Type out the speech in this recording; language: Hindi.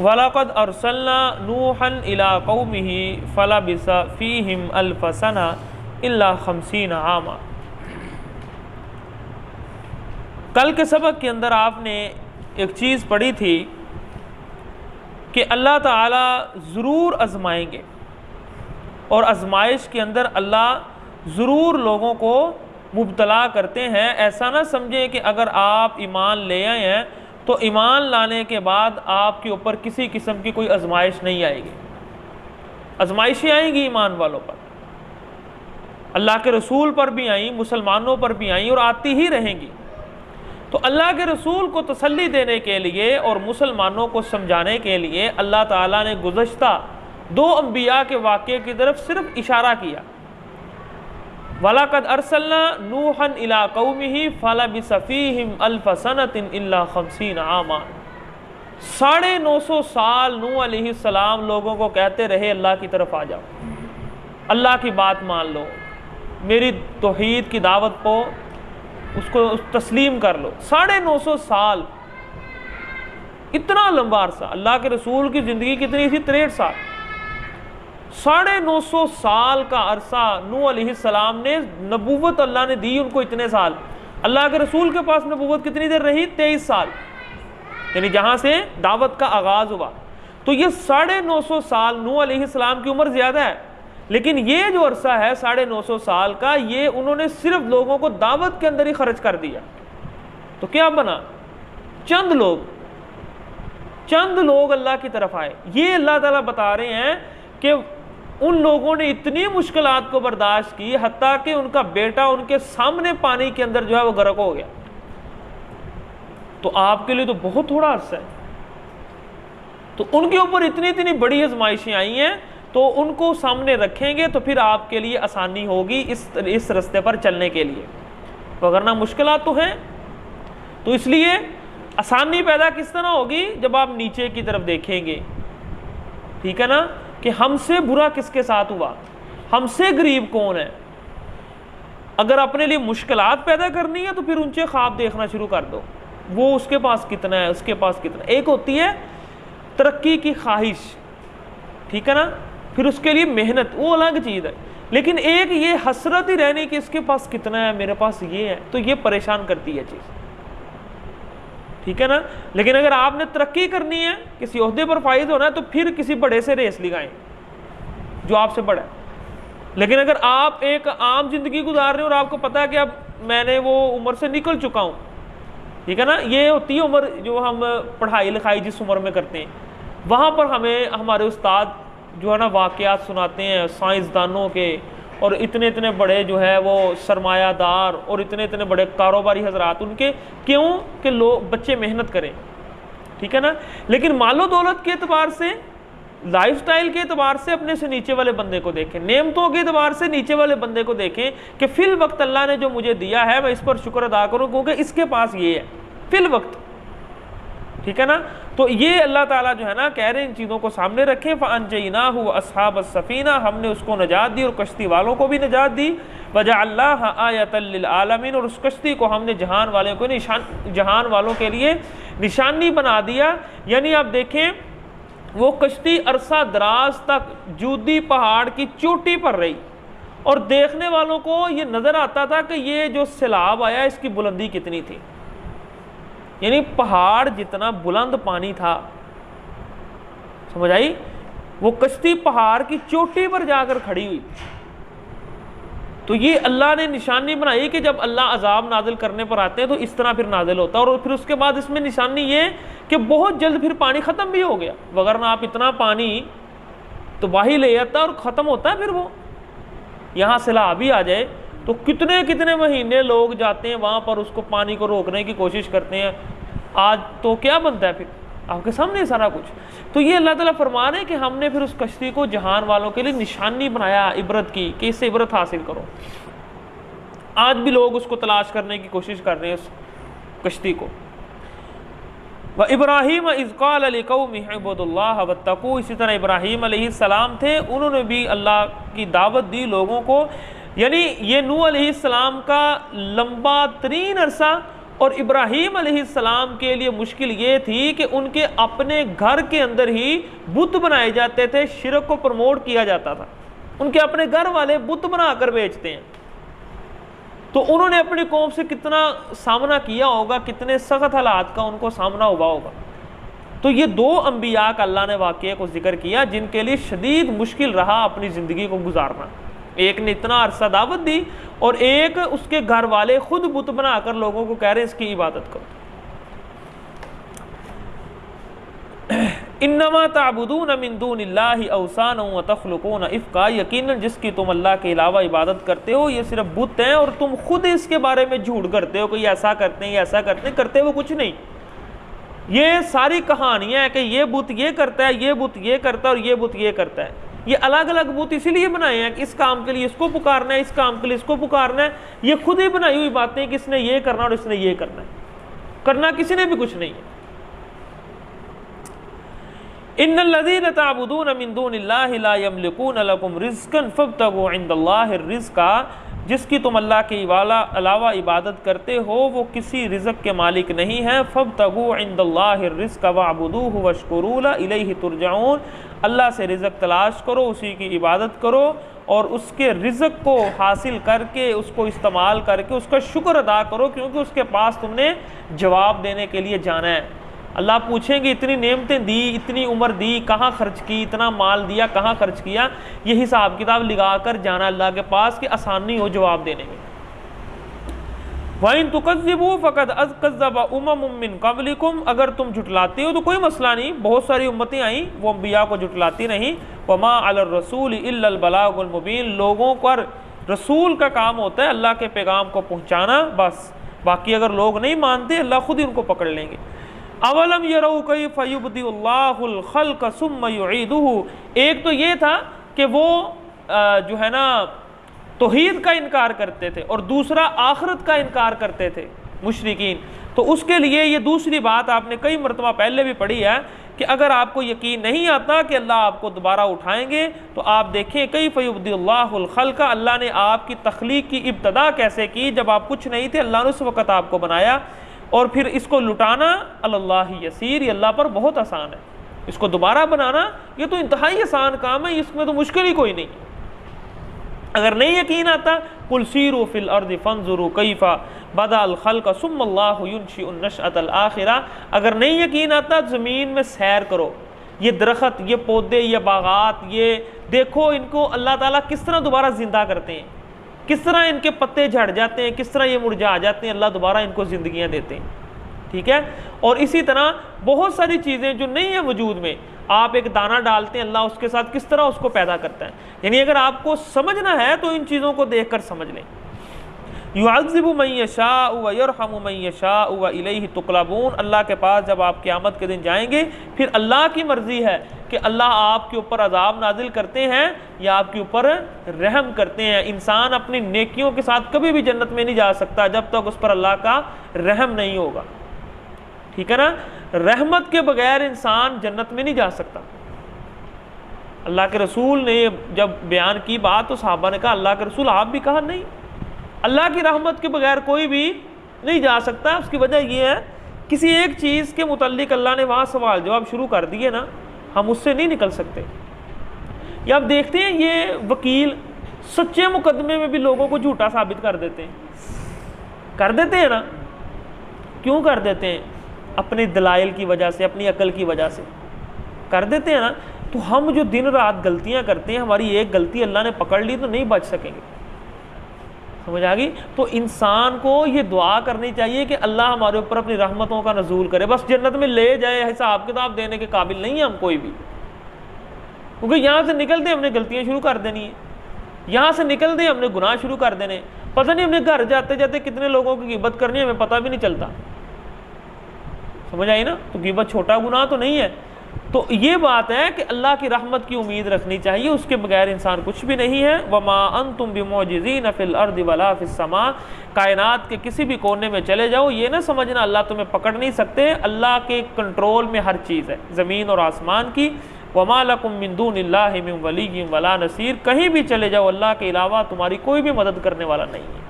वलक़द अरसलना नूहन इला कौमिही फलबिसा फ़ीहिम अल्फ़ सना इल्ला 50 आमा। कल के सबक के अंदर आपने एक चीज़ पढ़ी थी कि अल्लाह ताला ज़रूर आज़माएंगे और आज़माइश के अंदर अल्लाह ज़रूर लोगों को मुब्तला करते हैं। ऐसा ना समझें कि अगर आप ईमान ले आए हैं तो ईमान लाने के बाद आपके ऊपर किसी किस्म की कोई आज़माइश नहीं आएगी। आज़माइशें आएंगी ईमान वालों पर, अल्लाह के रसूल पर भी आई, मुसलमानों पर भी आई और आती ही रहेंगी। तो अल्लाह के रसूल को तसल्ली देने के लिए और मुसलमानों को समझाने के लिए अल्लाह ताला ने गुज़श्ता 2 अंबिया के वाक़े की तरफ सिर्फ इशारा किया। वलक़द अरसलना नूहन इला कौमिही फलबिसा फ़ीहिम अल्फ़ सनतिन इल्ला 50 आमा। 950 साल नूह अलैहिस्सलाम लोगों को कहते रहे अल्लाह की तरफ आ जाओ, अल्लाह की बात मान लो, मेरी तौहीद की दावत को उसको तस्लीम कर लो। 950 साल, इतना लंबा अरसा। अल्लाह के रसूल की ज़िंदगी कितनी थी? 63 साल। 950 साल का अरसा नूह अलैहिस्सलाम ने नबूवत अल्लाह ने दी उनको इतने साल। अल्लाह के रसूल के पास नबूवत कितनी देर रही? 23 साल, यानी जहाँ से दावत का आगाज़ हुआ। तो ये 950 साल नूह अलैहिस्सलाम की उम्र ज़्यादा है, लेकिन ये जो अरसा है 950 साल का, ये उन्होंने सिर्फ लोगों को दावत के अंदर ही खर्च कर दिया। तो क्या बना? चंद लोग अल्लाह की तरफ आए। ये अल्लाह ताला बता रहे हैं कि उन लोगों ने इतनी मुश्किलात को बर्दाश्त की, हत्ता कि उनका बेटा उनके सामने पानी के अंदर जो है वो गर्क हो गया। तो आपके लिए तो बहुत थोड़ा अरसा है। तो उनके ऊपर इतनी इतनी बड़ी आजमाइशें आई हैं, तो उनको सामने रखेंगे तो फिर आपके लिए आसानी होगी इस रास्ते पर चलने के लिए, वरना मुश्किलात तो हैं। तो इसलिए आसानी पैदा किस तरह होगी? जब आप नीचे की तरफ देखेंगे, ठीक है ना, कि हमसे बुरा किसके साथ हुआ, हमसे गरीब कौन है। अगर अपने लिए मुश्किलात पैदा करनी है तो फिर ऊंचे ख्वाब देखना शुरू कर दो, वो उसके पास कितना है, उसके पास कितना है। एक होती है तरक्की की ख्वाहिश, ठीक है ना, फिर उसके लिए मेहनत, वो अलग चीज़ है। लेकिन एक ये हसरत ही रहनी कि इसके पास कितना है, मेरे पास ये है, तो ये परेशान करती है चीज़, ठीक है ना। लेकिन अगर आपने तरक्की करनी है, किसी ओहदे पर फायद होना है, तो फिर किसी बड़े से रेस लगाएं जो आपसे बड़ा है। लेकिन अगर आप एक आम जिंदगी गुजार रहे हो और आपको पता है कि अब मैंने वो उम्र से निकल चुका हूँ, ठीक है ना, ये होती है उम्र जो हम पढ़ाई लिखाई जिस उम्र में करते हैं, वहाँ पर हमें हमारे उस्ताद जो है ना वाक़यात सुनाते हैं साइंसदानों के, और इतने इतने बड़े जो है वो सरमायादार और इतने इतने बड़े कारोबारी हजरात उनके, क्यों कि लोग बच्चे मेहनत करें, ठीक है ना। लेकिन मालो दौलत के एतबार से, लाइफस्टाइल के एतबार से अपने से नीचे वाले बंदे को देखें, नेमतों के एतबार से नीचे वाले बंदे को देखें कि फिल वक्त अल्लाह ने जो मुझे दिया है मैं इस पर शुक्र अदा करूँ, क्योंकि इसके पास ये है फिल वक्त, ठीक है ना। तो ये अल्लाह ताला जो है ना कह रहे हैं इन चीज़ों को सामने रखें। फ़अनजयनाहु अस्हाब अस्सफ़ीना, हमने उसको नजात दी और कश्ती वालों को भी नजात दी। वजअलनाहा आयतल लिल आलमीन, और उस कश्ती को हमने जहान वालों के लिए निशानी बना दिया। यानी आप देखें वो कश्ती अरसा दराज तक जूदी पहाड़ की चोटी पर रही, और देखने वालों को ये नज़र आता था कि ये जो सैलाब आया इसकी बुलंदी कितनी थी, यानी पहाड़ जितना बुलंद पानी था, समझ आई। वो कश्ती पहाड़ की चोटी पर जाकर खड़ी हुई। तो ये अल्लाह ने निशानी बनाई कि जब अल्लाह अजाब नाजिल करने पर आते हैं तो इस तरह फिर नाजिल होता है। और फिर उसके बाद इसमें निशानी ये कि बहुत जल्द फिर पानी ख़त्म भी हो गया, वगरना आप इतना पानी तो वाही ले जाता और ख़त्म होता है। फिर वो यहाँ सैलाब भी आ जाए तो कितने कितने महीने लोग जाते हैं वहाँ पर, उसको पानी को रोकने की कोशिश करते हैं। आज तो क्या बनता है फिर आपके सामने सारा कुछ। तो ये अल्लाह ताला फरमा रहे हैं कि हमने फिर उस कश्ती को जहान वालों के लिए निशानी बनाया इबरत की, कि इससे इबरत हासिल करो। आज भी लोग उसको तलाश करने की कोशिश कर रहे हैं उस कश्ती को। व इब्राहीम इज़ क़ाल लिक़ौमिही इब्दुल्लाह वत्तक़ू, इसी तरह इब्राहीम अलैहिस्सलाम थे, उन्होंने भी अल्लाह की दावत दी लोगों को। यानी ये नूह अलैहिस्सलाम का लंबा तरीन अरसा और इब्राहीम अलैहिस्सलाम के लिए मुश्किल ये थी कि उनके अपने घर के अंदर ही बुत बनाए जाते थे, शिरक को प्रमोट किया जाता था। उनके अपने घर वाले बुत बनाकर बेचते हैं। तो उन्होंने अपनी कौम से कितना सामना किया होगा, कितने सख्त हालात का उनको सामना हुआ होगा। तो ये दो अंबिया का अल्लाह ने वाक़ये को जिक्र किया जिनके लिए शदीद मुश्किल रहा अपनी ज़िंदगी को गुजारना। एक ने इतना अरसा दावत दी और एक उसके घर वाले खुद बुत बनाकर लोगों को कह रहे हैं इसकी इबादत करो। इन्नमा ताबुदून मिन दूनिल्लाहि औसान व तखलुकून इफ्का, यकीनन जिसकी तुम अल्लाह के अलावा इबादत करते हो ये सिर्फ बुत हैं और तुम खुद इसके बारे में झूठ करते हो कि ये ऐसा करते हैं, ये ऐसा करते हैं। करते वो कुछ नहीं, ये सारी कहानियां हैं कि ये बुत ये करता है, ये बुत ये करता है और ये बुत ये करता है। ये अलग अलग बुत इसीलिए बनाए हैं कि इस काम के लिए इसको पुकारना है, इस काम के लिए इसको पुकारना है। ये खुद ही बनाई हुई बातें कि इसने ये करना और इसने ये करना है, करना किसी ने भी कुछ नहीं है। इन्नल्लज़ीना ताबुदून मिन दूनिल्लाहि ला यमलिकून लकुम रिज़्क़न फब्तगू इंदल्लाहि रिज़्क़ा, जिसकी तुम अल्लाह के अलावा इबादत करते हो वो किसी रिज़्क़ के मालिक नहीं है। फब्तगू इंदल्लाहि रिज़्क़ा वअबुदूहु वश्कुरू लहू इलैहि तुरजऊन, अल्लाह से रिज़्क़ तलाश करो, उसी की इबादत करो और उसके रिज़्क़ को हासिल करके उसको इस्तेमाल करके उसका शुक्र अदा करो, क्योंकि उसके पास तुमने जवाब देने के लिए जाना है। अल्लाह पूछेंगे इतनी नेमतें दी, इतनी उम्र दी, कहाँ खर्च की, इतना माल दिया, कहाँ खर्च किया। ये हिसाब किताब लगा कर जाना अल्लाह के पास कि आसानी हो जवाब देने में। वइन तुकज़्ज़िबू फ़क़द कज़्ज़ब उमम मिन क़ब्लिकुम, अगर तुम झुटलाते हो तो कोई मसला नहीं, बहुत सारी उम्मतें आई वो अंबिया को झुटलाती नहीं। वमा अलर रसूल इल्लल बलागुल मुबीन, लोगों पर रसूल का काम होता है अल्लाह के पैगाम को पहुँचाना बस, बाकी अगर लोग नहीं मानते अल्लाह खुद ही उनको पकड़ लेंगे। अवलम यरऊ कैफ़ युब्दिउल्लाहुल खल्क़ सुम्मा युईदुहु, एक तो ये था कि वो जो है ना तौहीद का इनकार करते थे और दूसरा आखिरत का इनकार करते थे मुशरिकीन। तो उसके लिए ये दूसरी बात आपने कई मरतबा पहले भी पढ़ी है कि अगर आपको यकीन नहीं आता कि अल्लाह आपको दोबारा उठाएंगे तो आप देखें कैफ़ युब्दिउल्लाहुल खल्क़, अल्लाह ने आपकी तख्लीक की इब्तदा कैसे की। जब आप कुछ नहीं थे अल्लाह ने उस वक़्त आपको बनाया और फिर इसको लुटाना अल्लाह यसीर, ये अल्लाह पर बहुत आसान है। इसको दोबारा बनाना ये तो इंतहाई आसान काम है, इसमें तो मुश्किल ही कोई नहीं। अगर नहीं यकीन आता कुल सीरू फिल अर्द फंजुरू कैफ़ा बदअल खल्क़ सुम्मा अल्लाहु युनशिउन नशअतल आखिरा, अगर नहीं यकीन आता ज़मीन में सैर करो, ये दरख्त, ये पौधे, ये बागात, ये देखो इनको अल्लाह ताला किस तरह दोबारा ज़िंदा करते हैं, किस तरह इनके पत्ते झड़ जाते हैं, किस तरह ये मुरझा जाते हैं, अल्लाह दोबारा इनको ज़िंदगियाँ देते हैं। ठीक है, और इसी तरह बहुत सारी चीज़ें जो नहीं है वजूद में, आप एक दाना डालते हैं अल्लाह उसके साथ किस तरह उसको पैदा करता है। यानी अगर आपको समझना है तो इन चीज़ों को देख कर समझ लें। युअज़्ज़िबु मन यशाअ व यरहमु मन यशाअ व इलैहि तुक़लबून, अल्लाह के पास जब आप क़यामत के दिन जाएंगे फिर अल्लाह की मर्ज़ी है कि अल्लाह आपके ऊपर अज़ाब नाजिल करते हैं या आपके ऊपर रहम करते हैं। इंसान अपनी नेकियों के साथ कभी भी जन्नत में नहीं जा सकता जब तक उस पर अल्लाह का रहम नहीं होगा। ठीक है ना, रहमत के बगैर इंसान जन्नत में नहीं जा सकता। अल्लाह के रसूल ने जब बयान की बात तो सहाबा ने कहा अल्लाह के रसूल आप भी कहा नहीं, अल्लाह की रहमत के बगैर कोई भी नहीं जा सकता। उसकी वजह यह है किसी एक चीज़ के मुतल्लिक अल्लाह ने वहाँ सवाल जवाब शुरू कर दिए ना, हम उससे नहीं निकल सकते। या आप देखते हैं ये वकील सच्चे मुकदमे में भी लोगों को झूठा साबित कर देते हैं ना। क्यों कर देते हैं? अपने दलाइल की वजह से, अपनी अकल की वजह से कर देते हैं ना। तो हम जो दिन रात गलतियां करते हैं, हमारी एक गलती अल्लाह ने पकड़ ली तो नहीं बच सकेंगे। समझ आ गई? तो इंसान को ये दुआ करनी चाहिए कि अल्लाह हमारे ऊपर अपनी रहमतों का नज़ूल करे, बस जन्नत में ले जाए, हिसाब किताब देने के काबिल नहीं है हम कोई भी। क्योंकि यहाँ से निकलते हमने गलतियाँ शुरू कर देनी है, यहाँ से निकलते हमने गुनाह शुरू कर देने। पता नहीं हमने घर जाते जाते कितने लोगों की गिबत करनी है हमें पता भी नहीं चलता। समझ आई ना? तो गिबत छोटा गुनाह तो नहीं है। तो ये बात है कि अल्लाह की रहमत की उम्मीद रखनी चाहिए, उसके बगैर इंसान कुछ भी नहीं है। वमा अंतुम बिमुअजिज़ीन फिल अर्दि वला फिस समा, कायनात के किसी भी कोने में चले जाओ, ये ना समझना अल्लाह तुम्हें पकड़ नहीं सकते। अल्लाह के कंट्रोल में हर चीज़ है, ज़मीन और आसमान की। वमा लकुम मिन दूनिल्लाहि मिन वलिय्यिन वला नसीर, कहीं भी चले जाओ अल्लाह के अलावा तुम्हारी कोई भी मदद करने वाला नहीं है।